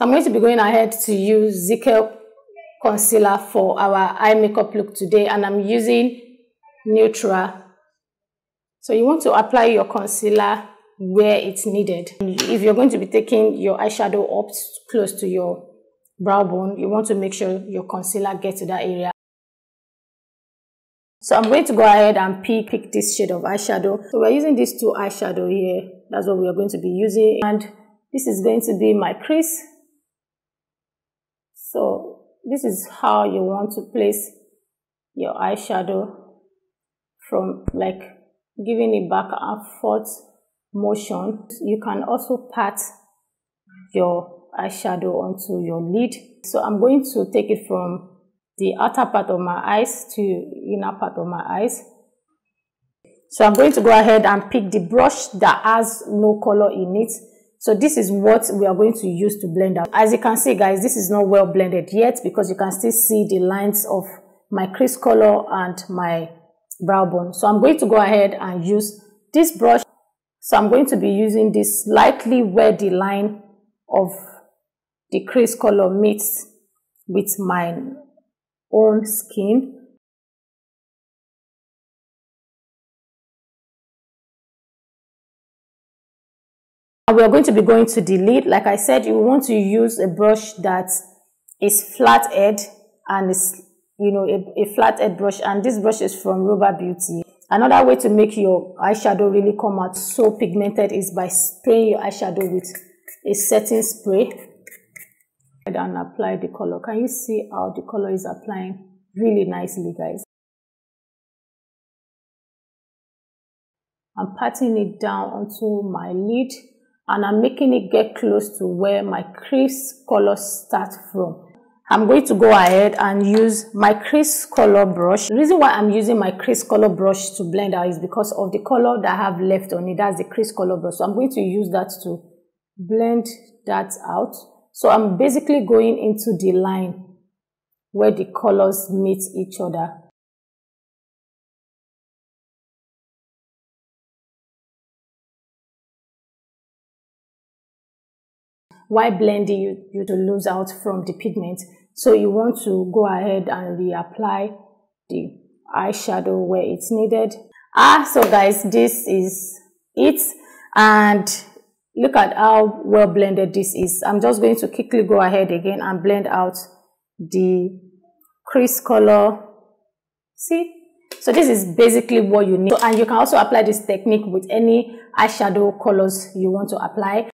So I'm going to be going ahead to use Zickel concealer for our eye makeup look today, and I'm using neutral. So you want to apply your concealer where it's needed. If you're going to be taking your eyeshadow up close to your brow bone, you want to make sure your concealer gets to that area. So I'm going to go ahead and pick this shade of eyeshadow. So we're using these two eyeshadow here. That's what we are going to be using. And this is going to be my crease. So this is how you want to place your eyeshadow, from like giving it back and forth motion. You can also pat your eyeshadow onto your lid. So I'm going to take it from the outer part of my eyes to inner part of my eyes. So I'm going to go ahead and pick the brush that has no color in it. So this is what we are going to use to blend out. As you can see, guys, this is not well blended yet because you can still see the lines of my crease color and my brow bone. So I'm going to go ahead and use this brush. So I'm going to be using this slightly where the line of the crease color meets with my own skin. And we are going to be going to the lid. Like I said, you want to use a brush that is flat edge and is, you know, a flat edge brush, and this brush is from Roba Beauty. Another way to make your eyeshadow really come out so pigmented is by spraying your eyeshadow with a setting spray and apply the color. Can you see how the color is applying really nicely, guys? I'm patting it down onto my lid and I'm making it get close to where my crease color starts from. I'm going to go ahead and use my crease color brush. The reason why I'm using my crease color brush to blend out is because of the color that I have left on it. That's the crease color brush. So I'm going to use that to blend that out. So I'm basically going into the line where the colors meet each other. While blending, you to lose out from the pigment. So you want to go ahead and reapply the eyeshadow where it's needed. So guys, this is it. And look at how well blended this is. I'm just going to quickly go ahead again and blend out the crease color. See? So this is basically what you need. And you can also apply this technique with any eyeshadow colors you want to apply.